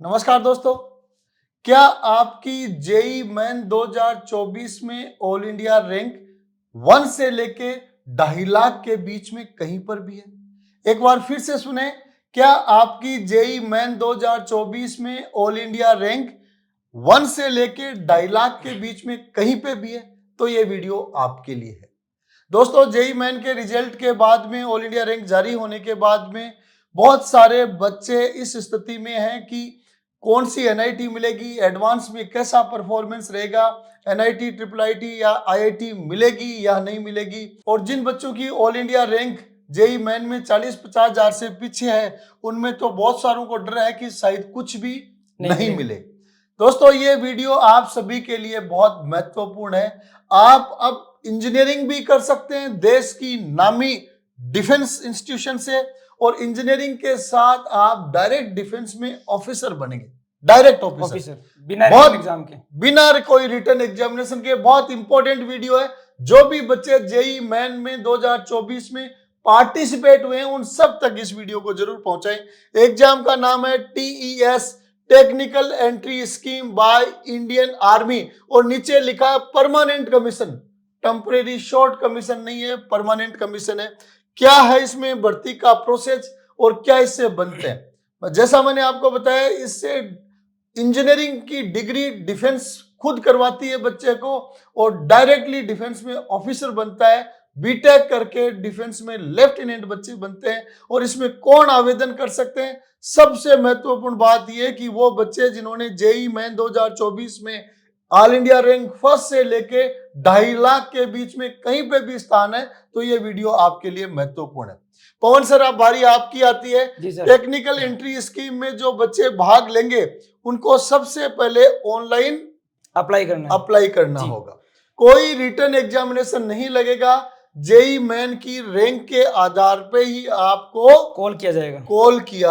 नमस्कार दोस्तों, क्या आपकी जेई मेन 2024 में ऑल इंडिया रैंक 1 से लेके 2.5 लाख के बीच में कहीं पर भी है? एक बार फिर से सुने, क्या आपकी जेई मेन 2024 में ऑल इंडिया रैंक 1 से लेके 2.5 लाख के बीच में कहीं पे भी है? तो ये वीडियो आपके लिए है। दोस्तों, जेई मेन के रिजल्ट के बाद में, ऑल इंडिया रैंक जारी होने के बाद में बहुत सारे बच्चे इस स्थिति में हैं कि कौन सी एनआईटी मिलेगी, एडवांस में कैसा परफॉर्मेंस रहेगा, एनआईटी, ट्रिपल आईटी या आईआईटी मिलेगी या नहीं मिलेगी। और जिन बच्चों की all India rank JEE Main में 40-50 हजार से पीछे है, उनमें तो बहुत सारों को डर है कि शायद कुछ भी नहीं मिले। दोस्तों, ये वीडियो आप सभी के लिए बहुत महत्वपूर्ण है। आप अब इंजीनियरिंग भी कर सकते हैं देश की नामी डिफेंस इंस्टीट्यूशन से, और इंजीनियरिंग के साथ आप डायरेक्ट डिफेंस में ऑफिसर बनेंगे, डायरेक्ट ऑफिसर, बिना एग्जाम के, बिना कोई रिटन एग्जामिनेशन के। बहुत इंपॉर्टेंट वीडियो है। जो भी बच्चे जेई मेन में 2024 में पार्टिसिपेट हुए हैं, उन सब तक इस वीडियो को जरूर पहुंचाएं। एग्जाम का नाम है TES, technical entry scheme by Indian army, और नीचे लिखा है permanent commission. Temporary short commission नहीं है, परमानेंट कमीशन है। क्या है इसमें भर्ती का प्रोसेस और क्या इससे बनते हैं? जैसा मैंने आपको बताया, इससे इंजीनियरिंग की डिग्री डिफेंस खुद करवाती है बच्चे को, और डायरेक्टली डिफेंस में ऑफिसर बनता है। बीटेक करके डिफेंस में लेफ्टिनेंट बच्चे बनते हैं। और इसमें कौन आवेदन कर सकते हैं? सबसे महत्वपूर्ण बात यह कि वो बच्चे जिन्होंने जेई मेन 2024 में ऑल इंडिया रैंक फर्स्ट से लेके 2.5 लाख के बीच में कहीं पे भी स्थान है, तो ये वीडियो आपके लिए महत्वपूर्ण है। पवन सर, आप बारी आपकी आती है। टेक्निकल एंट्री स्कीम में जो बच्चे भाग लेंगे, उनको सबसे पहले ऑनलाइन अप्लाई करना होगा। कोई रिटन एग्जामिनेशन नहीं लगेगा। जेई मेन की रैंक के आधार पे ही आपको कॉल किया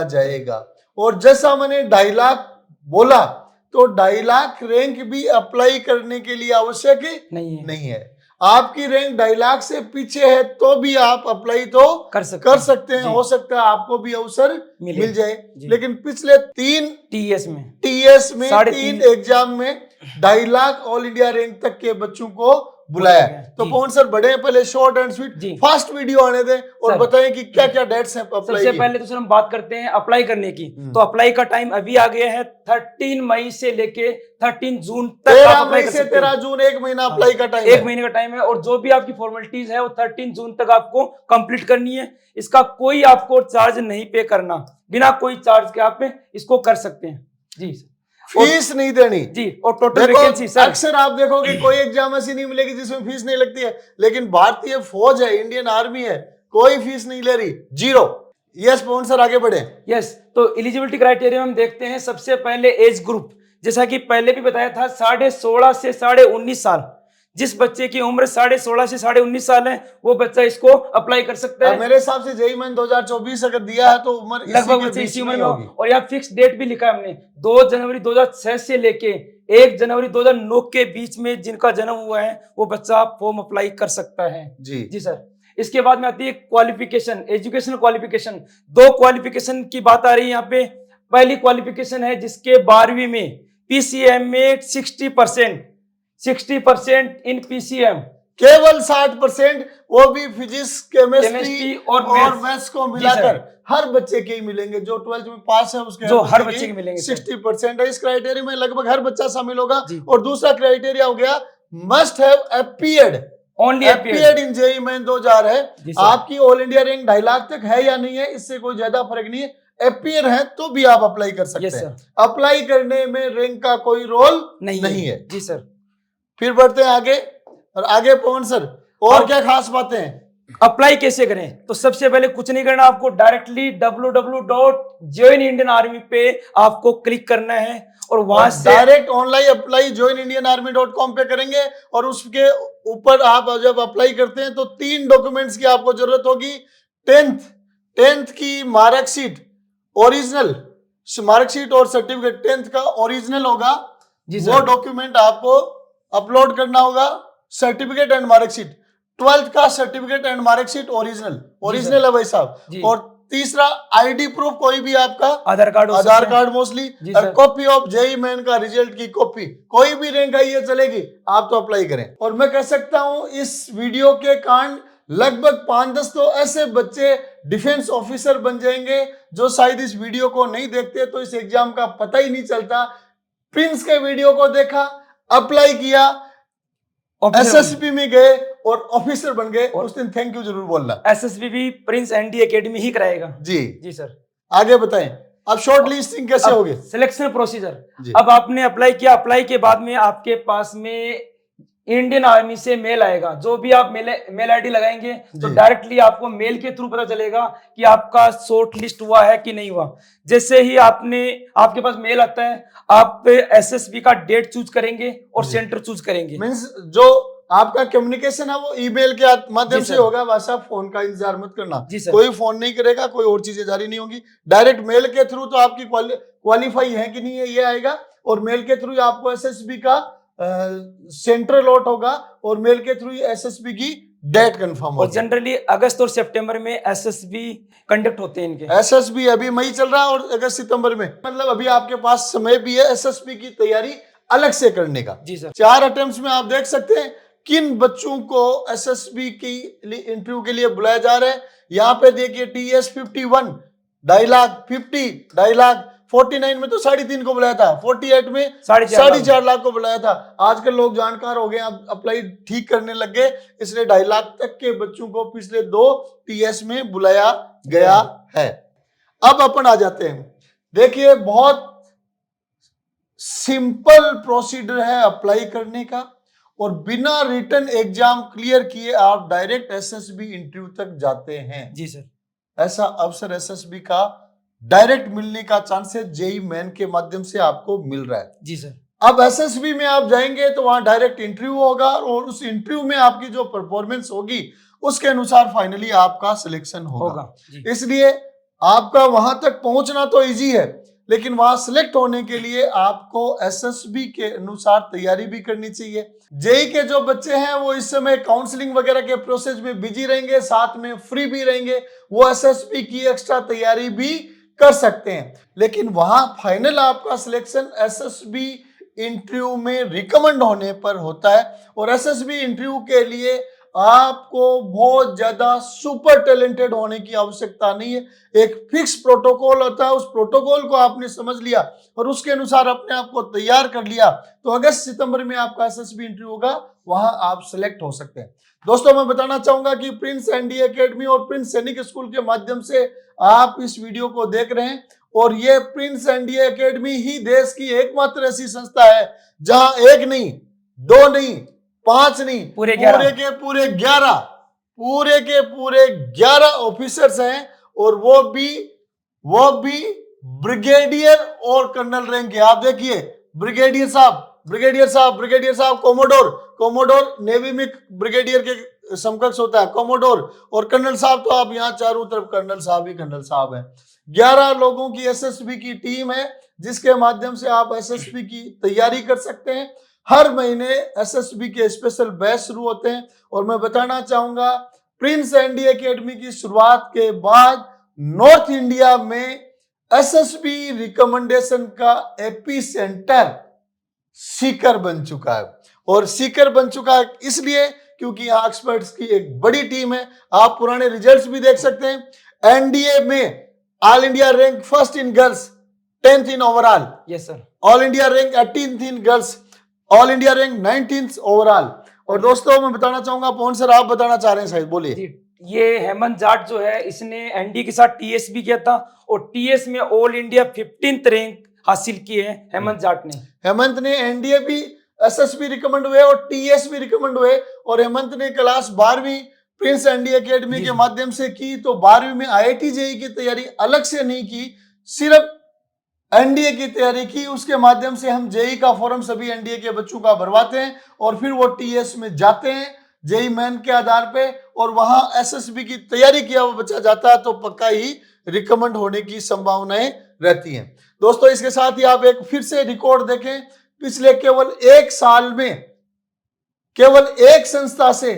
जाएगा। और जैसा मैंने 2.5 लाख बोला, तो 2.5 लाख रैंक भी अप्लाई करने के लिए आवश्यक नहीं है। आपकी रैंक 2.5 लाख से पीछे है तो भी आप अप्लाई तो कर सकते हैं। हो सकता है आपको भी अवसर मिल जाए। लेकिन पिछले 3 TS में 3 एग्जाम में 2.5 लाख ऑल इंडिया रैंक तक के बच्चों को बुलाया। तो पवन सर, बड़े पहले short and sweet fast video आने दें और बताएं कि क्या क्या डेट्स हैं अप्लाई सबसे पहले तो सर हम बात करते हैं अप्लाई करने की। तो अप्लाई का टाइम अभी आ गया है 13 मई से लेके 13 जून तक। 13 मई से 13 जून, 1 महीना अप्लाई का टाइम, 1 महीने का टाइम है। और जो भी आपकी फॉर्मेलिटीज है वो 13 जून तक आपको कंप्लीट करनी है। इसका कोई आपको चार्ज नहीं पे करना, बिना कोई चार्ज के आप इसको कर सकते हैं जी। फीस नहीं देनी जी। और टोटल वैकेंसी सर, अक्सर आप देखोगे कोई एग्जाम ऐसी नहीं मिलेगी जिसमें फीस नहीं लगती है, लेकिन भारतीय फौज है, इंडियन आर्मी है, कोई फीस नहीं ले रही, 0। यस पवन सर, आगे बढ़े। यस, तो एलिजिबिलिटी क्राइटेरिया हम देखते हैं। सबसे पहले एज ग्रुप, जैसा कि पहले भी बताया था, 16.5 से 19.5 साल। जिस बच्चे की उम्र 16.5 से 19.5 साल है, वो बच्चा इसको अप्लाई कर सकता है। मेरे हिसाब से जेई मेन 2024 अगर दिया है तो उम्र लगभग इसी उम्र में होगी। और यहाँ फिक्स डेट भी लिखा है हमने, 2 जनवरी 2006 से लेके 1 जनवरी 2009 के बीच में जिनका जन्म हुआ है, वो बच्चा फॉर्म अप्लाई कर सकता है जी सर। इसके बाद में आती है क्वालिफिकेशन, एजुकेशनल क्वालिफिकेशन। 2 क्वालिफिकेशन की बात आ रही है यहाँ पे। पहली क्वालिफिकेशन है जिसके 12वीं में PCM में 60% इन PCM, केवल 60%, वो भी फिजिक्स, केमिस्ट्री और मैथ्स को मिलाकर हर बच्चे के ही मिलेंगे। जो 12th में पास है उसके हर बच्चे के मिलेंगे 60% है। इस क्राइटेरिया में लगभग हर बच्चा शामिल होगा। और दूसरा क्राइटेरिया हो गया must have appeared, only appeared in JEE Main 2000 है। आपकी ऑल इंडिया रैंक 2.5 लाख तक है या नहीं है, इससे कोई ज्यादा फर्क नहीं है। अपीयर है तो भी आप अप्लाई कर सकते हैं। अप्लाई करने में रैंक का कोई रोल नहीं है जी सर। फिर बढ़ते हैं आगे। और आगे पवन सर, और क्या खास बातें हैं? अप्लाई कैसे करें? तो सबसे पहले कुछ नहीं करना, आपको डायरेक्टली www.joinindianarmy पे आपको क्लिक करना है और वहां से डायरेक्ट ऑनलाइन अप्लाई joinindianarmy.com पे करेंगे। और उसके ऊपर आप जब अप्लाई करते हैं तो 3 डॉक्यूमेंट्स की आपको जरूरत होगी। 10th की मार्कशीट, ओरिजिनल मार्कशीट और सर्टिफिकेट 10th का ओरिजिनल होगा, वो डॉक्यूमेंट आपको अपलोड करना होगा। सर्टिफिकेट एंड मार्कशीट, 12th का सर्टिफिकेट एंड मार्कशीट ओरिजिनल है भाई साहब। और तीसरा आईडी प्रूफ, कोई भी आपका आधार कार्ड मोस्टली, और कॉपी ऑफ जेई मेन का रिजल्ट की कॉपी, कोई भी रैंक आई है चलेगी, आप तो अप्लाई करें। और मैं कह सकता हूं इस वीडियो के कारण लगभग 5-10 तो ऐसे बच्चे डिफेंस ऑफिसर बन जाएंगे जो शायद इस वीडियो को नहीं देखते तो इस एग्जाम का पता ही नहीं चलता। प्रिंस के वीडियो को देखा, अप्लाई किया, एसएसबी में गए और ऑफिसर बन गए, उस दिन थैंक यू जरूर बोलना। एसएसबी भी प्रिंस एनडी एकेडमी ही कराएगा। जी सर। आगे बताएं, अब शॉर्ट लिस्टिंग कैसे होगी? सिलेक्शन प्रोसीजर, अब आपने अप्लाई किया, अप्लाई के बाद में आपके पास में इंडियन आर्मी से मेल आएगा। जो भी आप मेल आईडी लगाएंगे तो डायरेक्टली आपको मेल के थ्रू पता चलेगा कि आपका शॉर्ट लिस्ट हुआ है कि नहीं हुआ। जैसे ही आपके पास मेल आता है, आप एसएसबी का डेट चूज करेंगे और सेंटर चूज करेंगे। मींस जो आपका कम्युनिकेशन है वो ईमेल के माध्यम से होगा, बस आप फोन का इंतजार मत करना। कोई फोन नहीं करेगा, कोई और चीजें जारी नहीं होंगी, डायरेक्ट मेल के थ्रू तो आपकी क्वालिफाई है कि नहीं है ये आएगा, और मेल के थ्रू आपको एसएसबी का सेंट्रल लॉट होगा और मेल के थ्रू एसएसबी की डेट कंफर्म होगी। और जनरली अगस्त और सितंबर में एसएसबी कंडक्ट होते हैं इनके। एसएसबी अभी मई चल रहा है और अगस्त सितंबर में, मतलब अभी आपके पास समय भी है एसएसबी की तैयारी अलग से करने का। जी सर। 4 अटेम्प्ट्स में आप देख सकते हैं किन बच्चों को एसएसबी की इंटरव्यू के लिए बुलाया जा रहा है। यहाँ पे देखिए TS 51 2.5 लाख, 50 2.5 लाख, 49 में तो 3.5 को बुलाया था, 48 में 4.5 लाख को बुलाया था। आजकल लोग जानकार हो गए, अब अप्लाई ठीक करने लग गए, इसलिए 2.5 लाख तक के बच्चों को पिछले 2 TS में बुलाया गया है। अब अपन आ जाते हैं, देखिए बहुत सिंपल प्रोसीजर है अप्लाई करने का, और बिना रिटन एग्जाम क्लियर किए आप डायरेक्ट एसएसबी इंटरव्यू तक जाते हैं। जी सर। ऐसा अवसर एसएसबी का डायरेक्ट मिलने का चांसेस जेई मेन के माध्यम से आपको मिल रहा है। जी सर। अब एसएसबी में आप जाएंगे तो वहां डायरेक्ट इंटरव्यू होगा, और उस इंटरव्यू में आपकी जो परफॉर्मेंस होगी उसके अनुसार फाइनली आपका सिलेक्शन होगा। इसलिए आपका वहां तक पहुंचना तो इजी है, लेकिन वहां सिलेक्ट होने के लिए आपको एसएसबी के अनुसार तैयारी भी करनी चाहिए। जेई के जो बच्चे हैं वो इस समय काउंसलिंग वगैरह के प्रोसेस में बिजी रहेंगे, साथ में फ्री भी रहेंगे, वो एसएसबी की एक्स्ट्रा तैयारी भी कर सकते हैं। लेकिन वहां फाइनल आपका सिलेक्शन एसएसबी इंटरव्यू में रिकमेंड होने पर होता है, और एसएसबी इंटरव्यू के लिए आपको बहुत ज्यादा सुपर टैलेंटेड होने की आवश्यकता नहीं है। एक फिक्स प्रोटोकॉल होता है, उस प्रोटोकॉल को आपने समझ लिया और उसके अनुसार अपने आप को तैयार कर लिया तो अगस्त सितंबर में आपका एसएसबी इंटरव्यू होगा, वहां आप सिलेक्ट हो सकते हैं। दोस्तों मैं बताना चाहूंगा कि प्रिंस एनडी एकेडमी और प्रिंस सैनिक स्कूल के माध्यम से आप इस वीडियो को देख रहे हैं, और ये प्रिंस एनडी एकेडमी ही देश की एकमात्र ऐसी संस्था है जहां 1 नहीं 2 नहीं 5 नहीं पूरे के पूरे 11 ऑफिसर्स हैं, और वो भी ब्रिगेडियर और कर्नल रैंक के। आप देखिए ब्रिगेडियर साहब कोमोडोर नेवी में ब्रिगेडियर के समकक्ष होता है कोमोडोर, और कर्नल साहब तो आप यहाँ चारों तरफ कर्नल साहब हैं। 11 लोगों की एसएसबी की टीम है जिसके माध्यम से आप एसएसबी की तैयारी कर सकते हैं। हर महीने एसएसबी के स्पेशल बैच शुरू होते हैं, और मैं बताना चाहूंगा प्रिंस एनडी एकेडमी की शुरुआत के बाद नॉर्थ इंडिया में एसएसबी रिकमेंडेशन का एपी सेंटर सीकर बन चुका है, और सीकर बन चुका है इसलिए क्योंकि यहाँ एक्सपर्ट्स की एक बड़ी टीम है। आप पुराने रिजल्ट्स भी देख सकते हैं। एनडीए में all India rank first in girls, 10th in overall. Yes sir. All India rank 18th in girls, all India rank 19th overall. और दोस्तों मैं बताना चाहूंगा, पवन सर आप बताना चाह रहे हैं शायद, बोलिए। ये हेमंत जाट जो है इसने एनडी के साथ टीएस भी किया था, और टीएस में ऑल इंडिया 15th रैंक हासिल की है हेमंत जाट ने। हेमंत ने एनडीए भी एसएसबी रिकमेंड हुए और टीएस भी रिकमेंड हुए, और हेमंत ने क्लास 12वीं प्रिंस एनडी एकेडमी के माध्यम से की, तो 12वीं में आईआईटी जेई की तैयारी अलग से नहीं की, सिर्फ एनडीए की तैयारी की। उसके माध्यम से हम जेई का फॉर्म सभी एनडीए के बच्चों का भरवाते हैं, और फिर वो टीएस में जाते हैं जेई मेन के आधार पे, और वहां एसएसबी की तैयारी किया हुआ बच्चा जाता है तो पक्का ही रिकमेंड होने की संभावनाएं रहती हैं। दोस्तों इसके साथ ही आप एक फिर से रिकॉर्ड देखें, पिछले केवल 1 साल में केवल एक संस्था से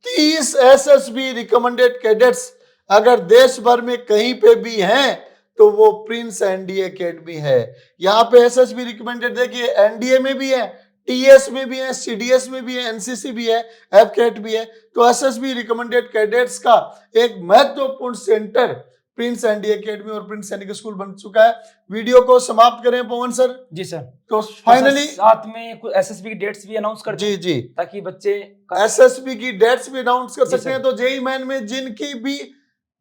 30 एसएसबी रिकमेंडेड कैडेट्स अगर देश भर में कहीं पे भी हैं तो वो प्रिंस एनडीए एकेडमी है। यहाँ पे एसएसबी रिकमेंडेड, देखिए एनडीए में भी है, टीएस में भी है, सीडीएस में भी है, एनसीसी भी है, एफकेट भी है। तो एसएसबी रिकमेंडेड कैडेट्स का एक महत्वपूर्ण सेंटर प्रिंस एनडीए एकेडमी और प्रिंस सैनिक स्कूल बन चुका है। वीडियो को समाप्त करें पवन सर। जी सर। तो फाइनली साथ में कुछ एसएसबी की डेट्स भी अनाउंस कर जी जी, ताकि बच्चे एसएसबी की डेट्स भी अनाउंस कर सकते हैं। तो जेई मेन में जिनकी भी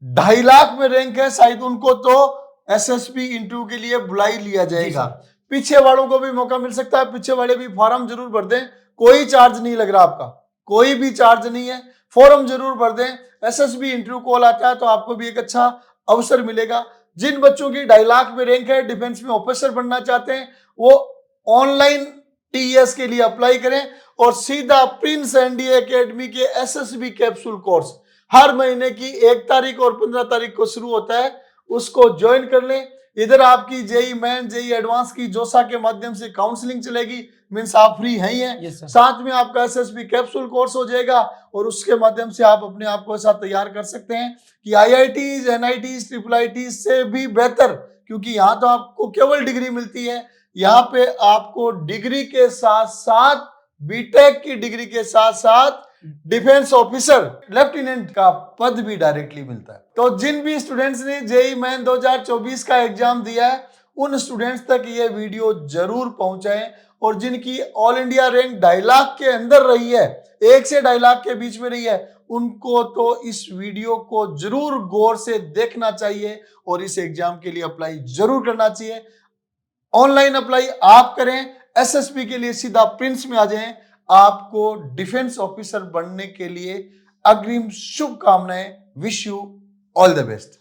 2.5 लाख में रैंक है, शायद उनको तो एसएसबी इंटरव्यू के लिए बुला ही लिया जाएगा। पीछे वालों को भी मौका मिल सकता है, पीछे वाले भी फॉर्म जरूर भर दें, कोई चार्ज नहीं लग रहा आपका, कोई भी चार्ज नहीं है, फॉर्म जरूर भर दें। एसएसबी इंटरव्यू कॉल आता है तो आपको भी एक अच्छा अवसर मिलेगा। जिन बच्चों की 2.5 लाख में रैंक है, डिफेंस में ऑफिसर बनना चाहते हैं, वो ऑनलाइन टीएस के लिए अप्लाई करें और सीधा प्रिंस एनडीए एकेडमी के एसएसबी कैप्सूल कोर्स हर महीने की 1 तारीख और 15 तारीख को शुरू होता है, उसको ज्वाइन कर लें। इधर आपकी जेई मेन, जेई एडवांस की जोसा के माध्यम से काउंसलिंग चलेगी, मींस आप फ्री हैं ही हैं। साथ में आपका एसएसबी कैप्सूल कोर्स हो जाएगा और उसके माध्यम से आप अपने आप को ऐसा तैयार कर सकते हैं कि आईआईटीज, एनआईटीज, ट्रिपल आईटीज से भी बेहतर, क्योंकि यहाँ तो आपको केवल डिग्री मिलती है, यहाँ पे आपको डिग्री के साथ साथ बीटेक की डिग्री के साथ साथ डिफेंस ऑफिसर लेफ्टिनेंट का पद भी डायरेक्टली मिलता है। तो जिन भी स्टूडेंट्स ने जेई मेन 2024 का एग्जाम दिया है, उन स्टूडेंट्स तक ये वीडियो जरूर पहुंचाएं और जिनकी ऑल इंडिया रैंक 2.5 लाख के अंदर रही है, 1 से 2.5 लाख के बीच में रही है, उनको तो इस वीडियो को जरूर गौर से देखना चाहिए और इस एग्जाम के लिए अप्लाई जरूर करना चाहिए। ऑनलाइन अप्लाई आप करें, एसएसबी के लिए सीधा प्रिंस में आ जाएं। आपको डिफेंस ऑफिसर बनने के लिए अग्रिम शुभकामनाएं। Wish you all the best.